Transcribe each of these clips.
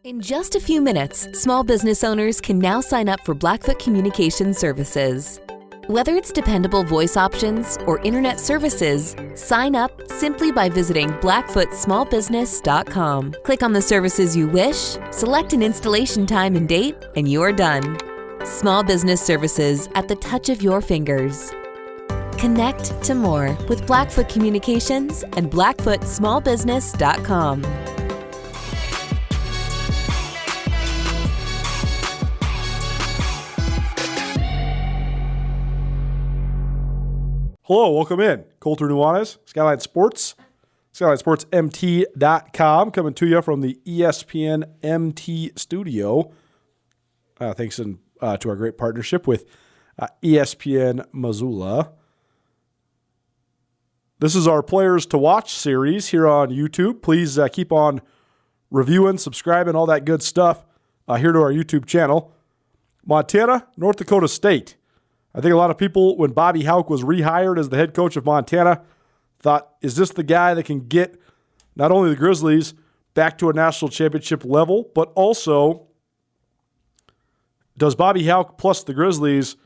In just a few minutes, small business owners can now sign up for Blackfoot Communication Services. Whether it's dependable voice options or internet services, sign up simply by visiting blackfootsmallbusiness.com. Click on the services you wish, select an installation time and date, and you're done. Small business services at the touch of your fingers. Connect to more with Blackfoot Communications and blackfootsmallbusiness.com. Hello, welcome in. Colter Nuanez, Skyline Sports, SkylineSportsMT.com, coming to you from the ESPN MT studio. Thanks to our great partnership with ESPN Missoula. This is our Players to Watch series here on YouTube. Please keep on reviewing, subscribing, all that good stuff here to our YouTube channel. Montana, North Dakota State. I think a lot of people, when Bobby Hauck was rehired as the head coach of Montana, thought, is this the guy that can get not only the Grizzlies back to a national championship level, but also does Bobby Hauck plus the Grizzlies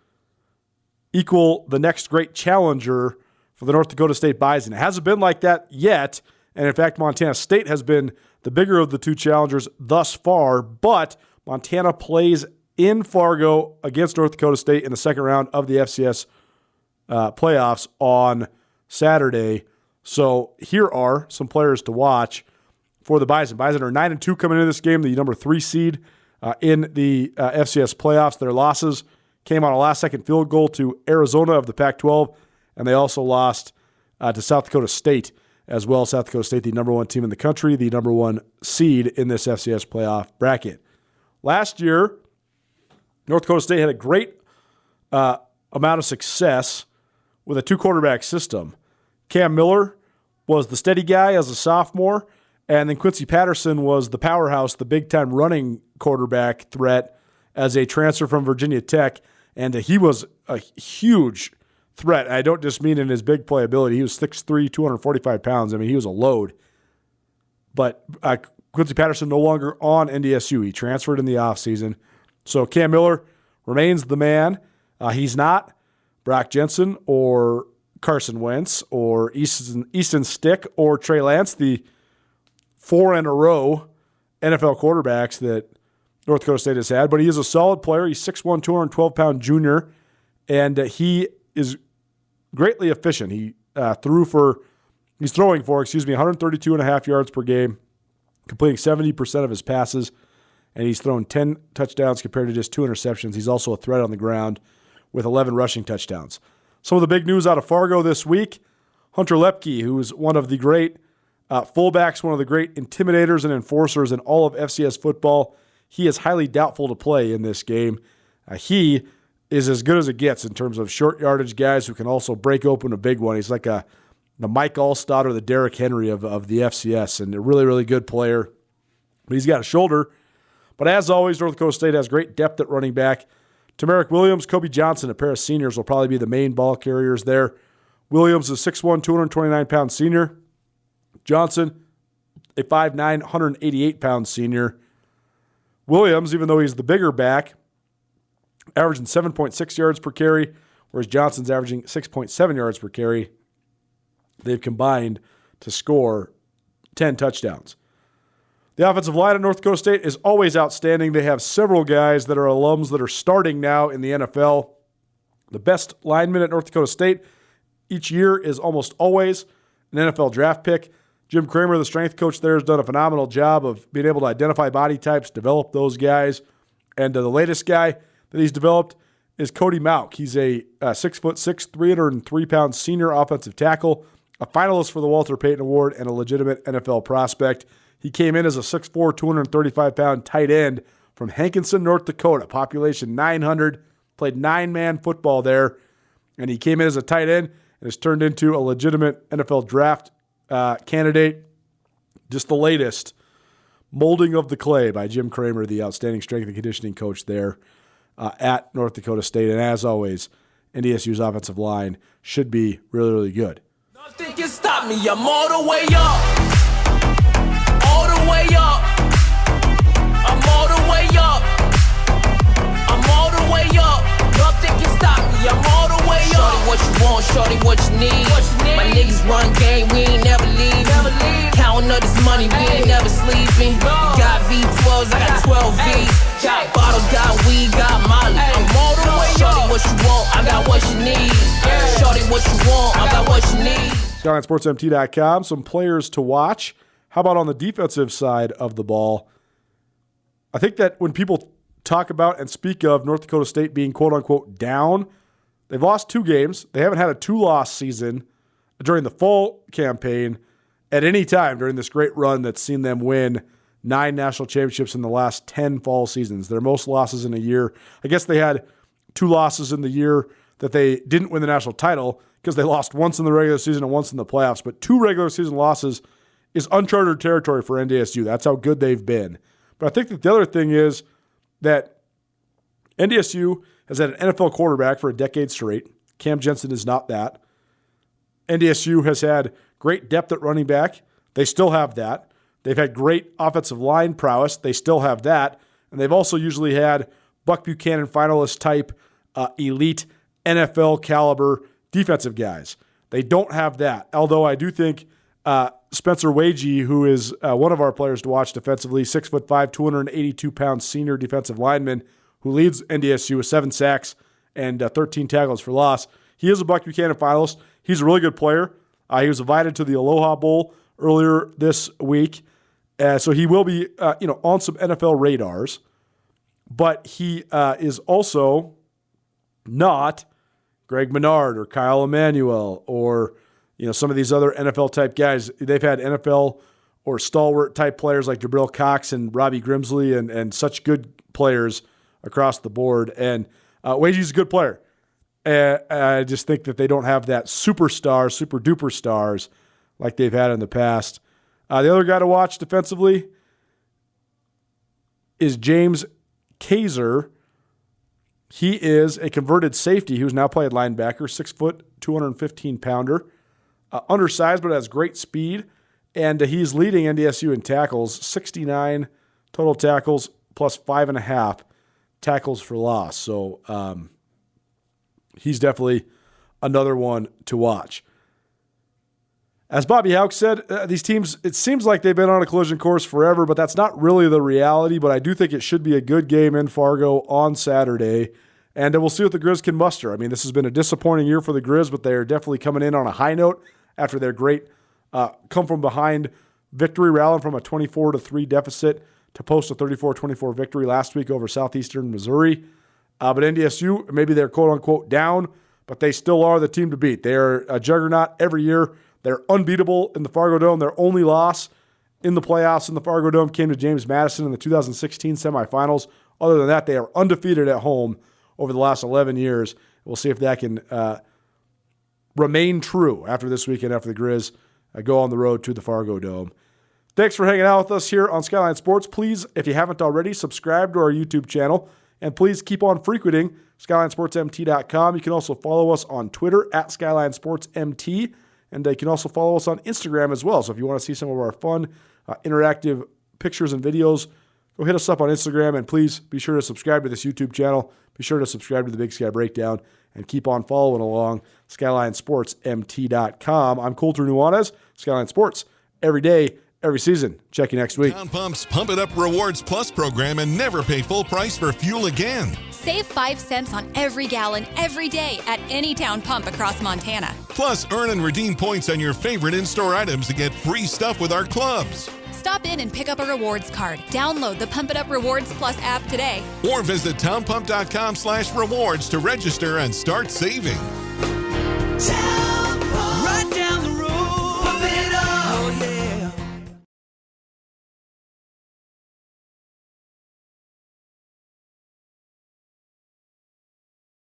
equal the next great challenger for the North Dakota State Bison? It hasn't been like that yet, and in fact, Montana State has been the bigger of the two challengers thus far, but Montana plays in Fargo against North Dakota State in the second round of the FCS playoffs on Saturday. So here are some players to watch for the Bison. Bison are 9-2 coming into this game, the number 3 seed in the FCS playoffs. Their losses came on a last-second field goal to Arizona of the Pac-12, and they also lost to South Dakota State as well. South Dakota State, the number 1 team in the country, the number 1 seed in this FCS playoff bracket. Last year, North Dakota State had a great amount of success with a 2-quarterback system. Cam Miller was the steady guy as a sophomore, and then Quincy Patterson was the powerhouse, the big-time running quarterback threat as a transfer from Virginia Tech, and he was a huge threat. I don't just mean in his big playability. He was 6'3", 245 pounds. I mean, he was a load. But Quincy Patterson no longer on NDSU. He transferred in the offseason. So Cam Miller remains the man. He's not Brock Jensen or Carson Wentz or Easton Stick or Trey Lance, the 4 in a row NFL quarterbacks that North Dakota State has had. But he is a solid player. He's 6'1", 212-pound junior, and he is greatly efficient. He's throwing for 132.5 yards per game, completing 70% of his passes. And he's thrown 10 touchdowns compared to just 2 interceptions. He's also a threat on the ground with 11 rushing touchdowns. Some of the big news out of Fargo this week, Hunter Lepke, who is one of the great fullbacks, one of the great intimidators and enforcers in all of FCS football. He is highly doubtful to play in this game. He is as good as it gets in terms of short yardage guys who can also break open a big one. He's like the Mike Allstott or the Derrick Henry of the FCS, and a really, really good player. But he's got a shoulder. But as always, North Dakota State has great depth at running back. Tamarick Williams, Kobe Johnson, a pair of seniors, will probably be the main ball carriers there. Williams is 6'1", 229-pound senior. Johnson, a 5'9", 188-pound senior. Williams, even though he's the bigger back, averaging 7.6 yards per carry, whereas Johnson's averaging 6.7 yards per carry. They've combined to score 10 touchdowns. The offensive line at North Dakota State is always outstanding. They have several guys that are alums that are starting now in the NFL. The best lineman at North Dakota State each year is almost always an NFL draft pick. Jim Kramer, the strength coach there, has done a phenomenal job of being able to identify body types, develop those guys. And the latest guy that he's developed is Cody Mauk. He's a 6'6", 303-pound senior offensive tackle, a finalist for the Walter Payton Award, and a legitimate NFL prospect. He came in as a 6'4", 235-pound tight end from Hankinson, North Dakota, population 900, played 9-man football there, and he came in as a tight end and has turned into a legitimate NFL draft candidate. Just the latest molding of the clay by Jim Kramer, the outstanding strength and conditioning coach there at North Dakota State. And as always, NDSU's offensive line should be really, really good. Nothing can stop me. I'm all the way up. All the way up. I'm me. You got V12s, I got 12 V's. Got bottles, got weed, got Molly. I'm all the way up. Shorty, what you want, I got what you need. Shorty, what you want, I got what you need. SkylineSportsMT.com, some players to watch. How about on the defensive side of the ball? I think that when people talk about and speak of North Dakota State being quote-unquote down, they've lost 2 games. They haven't had a 2-loss season during the fall campaign at any time during this great run that's seen them win 9 national championships in the last 10 fall seasons. Their most losses in a year. I guess they had 2 losses in the year that they didn't win the national title because they lost once in the regular season and once in the playoffs. But 2 regular season losses is uncharted territory for NDSU. That's how good they've been. But I think that the other thing is that NDSU has had an NFL quarterback for a decade straight. Cam Jensen is not that. NDSU has had great depth at running back. They still have that. They've had great offensive line prowess. They still have that. And they've also usually had Buck Buchanan finalist type elite NFL caliber defensive guys. They don't have that. Although I do think Spencer Wagee, who is one of our players to watch defensively, 6'5", 282-pound senior defensive lineman who leads NDSU with 7 sacks and 13 tackles for loss. He is a Buck Buchanan finalist. He's a really good player. He was invited to the Aloha Bowl earlier this week. So he will be on some NFL radars. But he is also not Greg Menard or Kyle Emanuel or some of these other NFL-type guys. They've had NFL or stalwart-type players like Jabril Cox and Robbie Grimsley and such good players across the board. And Wagee's a good player. I just think that they don't have that superstar, super-duper stars like they've had in the past. The other guy to watch defensively is James Kaiser. He is a converted safety who's now playing linebacker, 6 foot, 215-pounder. Undersized, but has great speed. And he's leading NDSU in tackles, 69 total tackles plus 5.5 tackles for loss. So he's definitely another one to watch. As Bobby Houck said, these teams, it seems like they've been on a collision course forever, but that's not really the reality. But I do think it should be a good game in Fargo on Saturday. And we'll see what the Griz can muster. I mean, this has been a disappointing year for the Griz, but they're definitely coming in on a high note after their great come-from-behind victory, rallying from a 24-3 deficit to post a 34-24 victory last week over Southeastern Missouri. But NDSU, maybe they're quote-unquote down, but they still are the team to beat. They are a juggernaut every year. They're unbeatable in the Fargo Dome. Their only loss in the playoffs in the Fargo Dome came to James Madison in the 2016 semifinals. Other than that, they are undefeated at home over the last 11 years. We'll see if that can remain true after this weekend, after the Griz go on the road to the Fargo Dome. Thanks for hanging out with us here on Skyline Sports. Please, if you haven't already, subscribe to our YouTube channel, and please keep on frequenting SkylineSportsMT.com. You can also follow us on Twitter at SkylineSportsMT, and you can also follow us on Instagram as well. So if you want to see some of our fun, interactive pictures and videos, go hit us up on Instagram, and please be sure to subscribe to this YouTube channel. Be sure to subscribe to the Big Sky Breakdown and keep on following along SkylineSportsMT.com. I'm Colter Nuanez, Skyline Sports, every day, every season. Check you next week. Town Pump's Pump It Up Rewards Plus program and never pay full price for fuel again. Save 5 cents on every gallon every day at any Town Pump across Montana. Plus, earn and redeem points on your favorite in-store items to get free stuff with our clubs. Stop in and pick up a rewards card. Download the Pump It Up Rewards Plus app today. Or visit townpump.com/rewards to register and start saving.